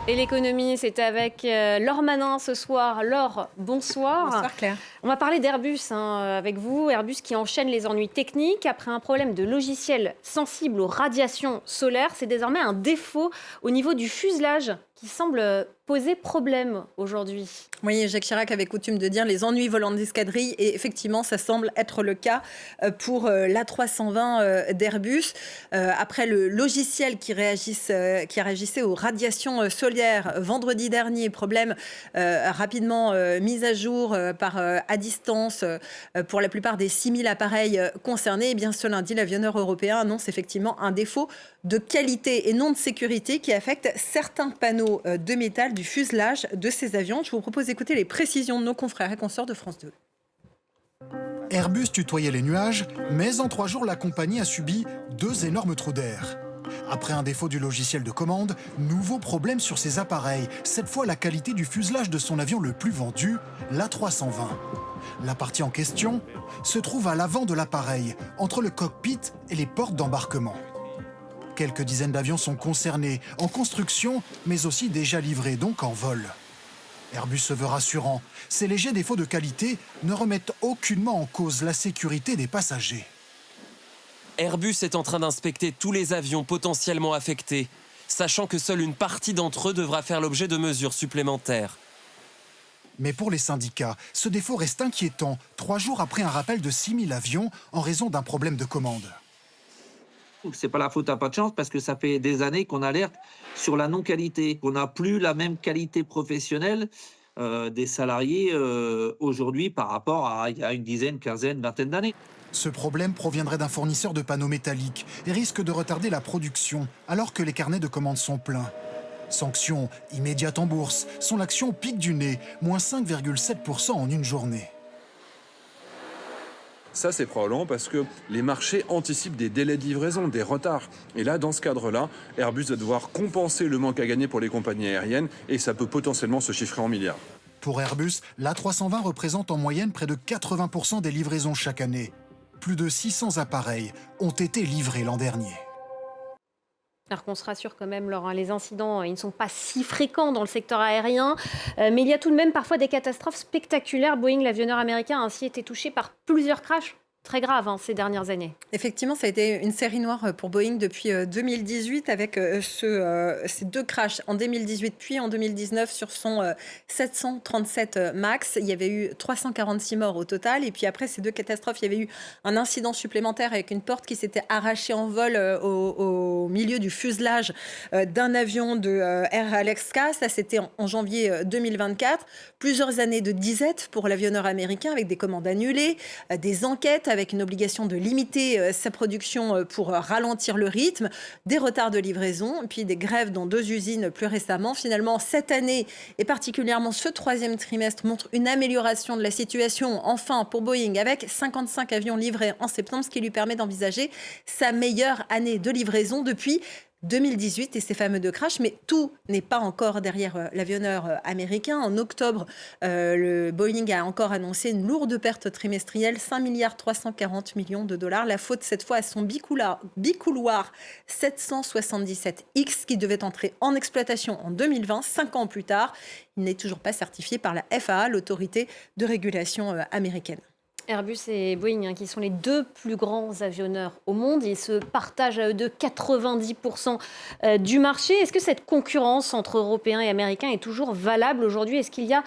Et l'économie, c'est avec Laure Manin ce soir. Laure, bonsoir. Bonsoir Claire. On va parler d'Airbus avec vous. Airbus qui enchaîne les ennuis techniques. Après un problème de logiciel sensible aux radiations solaires, c'est désormais un défaut au niveau du fuselage qui semble poser problème aujourd'hui. Oui, Jacques Chirac avait coutume de dire les ennuis volants d'escadrille et effectivement, ça semble être le cas pour l'A320 d'Airbus. Après le logiciel qui réagissait aux radiations solaires vendredi dernier, problème rapidement mis à jour à distance pour la plupart des 6000 appareils concernés, et bien ce lundi, l'avionneur européen annonce effectivement un défaut de qualité et non de sécurité qui affecte certains panneaux de métal du fuselage de ces avions. Je vous propose d'écouter les précisions de nos confrères et consorts de France 2. Airbus tutoyait les nuages, mais en 3 jours, la compagnie a subi 2 énormes trous d'air. Après un défaut du logiciel de commande, nouveau problème sur ses appareils. Cette fois, la qualité du fuselage de son avion le plus vendu, l'A320. La partie en question se trouve à l'avant de l'appareil, entre le cockpit et les portes d'embarquement. Quelques dizaines d'avions sont concernés, en construction, mais aussi déjà livrés, donc en vol. Airbus se veut rassurant. Ces légers défauts de qualité ne remettent aucunement en cause la sécurité des passagers. Airbus est en train d'inspecter tous les avions potentiellement affectés, sachant que seule une partie d'entre eux devra faire l'objet de mesures supplémentaires. Mais pour les syndicats, ce défaut reste inquiétant, 3 jours après un rappel de 6000 avions en raison d'un problème de commande. C'est pas la faute à pas de chance parce que ça fait des années qu'on alerte sur la non-qualité. On n'a plus la même qualité professionnelle des salariés aujourd'hui par rapport à il y a une dizaine, quinzaine, vingtaine d'années. Ce problème proviendrait d'un fournisseur de panneaux métalliques et risque de retarder la production alors que les carnets de commandes sont pleins. Sanction immédiate en bourse, son action pique du nez, moins 5,7% en une journée. Ça, c'est probablement parce que les marchés anticipent des délais de livraison, des retards. Et là, dans ce cadre-là, Airbus va devoir compenser le manque à gagner pour les compagnies aériennes et ça peut potentiellement se chiffrer en milliards. Pour Airbus, l'A320 représente en moyenne près de 80% des livraisons chaque année. Plus de 600 appareils ont été livrés l'an dernier. Alors qu'on se rassure quand même, Laure, les incidents ils ne sont pas si fréquents dans le secteur aérien, mais il y a tout de même parfois des catastrophes spectaculaires. Boeing, l'avionneur américain, a ainsi été touché par plusieurs crashs très graves ces dernières années. Effectivement, ça a été une série noire pour Boeing depuis 2018 avec ces 2 crashs en 2018 puis en 2019 sur son 737 MAX. Il y avait eu 346 morts au total. Et puis après ces 2 catastrophes, il y avait eu un incident supplémentaire avec une porte qui s'était arrachée en vol au milieu du fuselage d'un avion de Air Alaska. Ça, c'était en janvier 2024. Plusieurs années de disette pour l'avionneur américain avec des commandes annulées, des enquêtes avec une obligation de limiter sa production pour ralentir le rythme, des retards de livraison, puis des grèves dans 2 usines plus récemment. Finalement, cette année, et particulièrement ce 3e trimestre, montre une amélioration de la situation, enfin, pour Boeing, avec 55 avions livrés en septembre, ce qui lui permet d'envisager sa meilleure année de livraison depuis 2018 et ces fameux 2 crashs, mais tout n'est pas encore derrière l'avionneur américain. En octobre, le Boeing a encore annoncé une lourde perte trimestrielle, 5,340 milliards de dollars. La faute cette fois à son bicouloir 777X qui devait entrer en exploitation en 2020, 5 ans plus tard. Il n'est toujours pas certifié par la FAA, l'autorité de régulation américaine. Airbus et Boeing, qui sont les 2 plus grands avionneurs au monde. Ils se partagent à eux deux 90% du marché. Est-ce que cette concurrence entre Européens et Américains est toujours valable aujourd'hui? Est-ce qu'il y a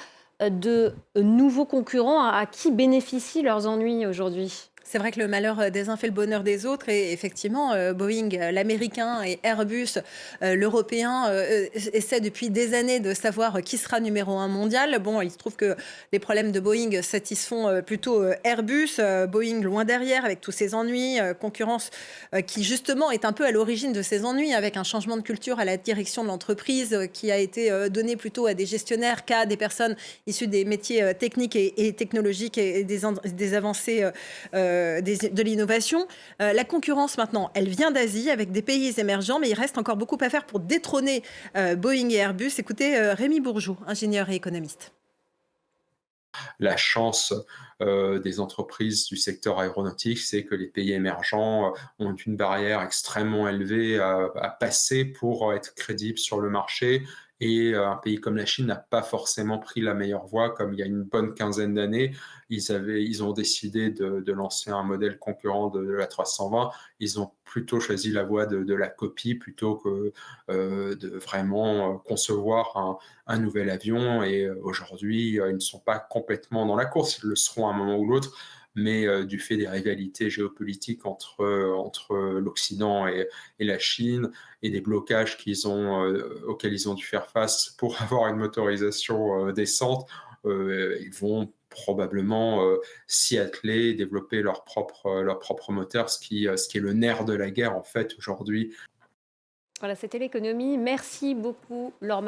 de nouveaux concurrents? À qui bénéficient leurs ennuis aujourd'hui? C'est vrai que le malheur des uns fait le bonheur des autres et effectivement, Boeing, l'américain et Airbus, l'européen, essaient depuis des années de savoir qui sera numéro 1 mondial. Bon, il se trouve que les problèmes de Boeing satisfont plutôt Airbus. Boeing loin derrière avec tous ses ennuis, concurrence qui justement est un peu à l'origine de ces ennuis avec un changement de culture à la direction de l'entreprise qui a été donné plutôt à des gestionnaires qu'à des personnes issues des métiers techniques et technologiques et des avancées de l'innovation. La concurrence maintenant, elle vient d'Asie avec des pays émergents, mais il reste encore beaucoup à faire pour détrôner Boeing et Airbus. Écoutez Rémi Bourgeot, ingénieur et économiste. La chance des entreprises du secteur aéronautique, c'est que les pays émergents ont une barrière extrêmement élevée à passer pour être crédibles sur le marché Et un pays comme la Chine n'a pas forcément pris la meilleure voie, comme il y a une bonne quinzaine d'années. Ils ont décidé de lancer un modèle concurrent de l'A320. Ils ont plutôt choisi la voie de la copie plutôt que de vraiment concevoir un nouvel avion. Et aujourd'hui, ils ne sont pas complètement dans la course. Ils le seront à un moment ou l'autre, mais du fait des rivalités géopolitiques entre l'Occident et la Chine, et des blocages auxquels ils ont dû faire face pour avoir une motorisation décente, ils vont probablement s'y atteler, développer leur propre moteur, ce qui est le nerf de la guerre en fait aujourd'hui. Voilà, c'était l'économie. Merci beaucoup, Laure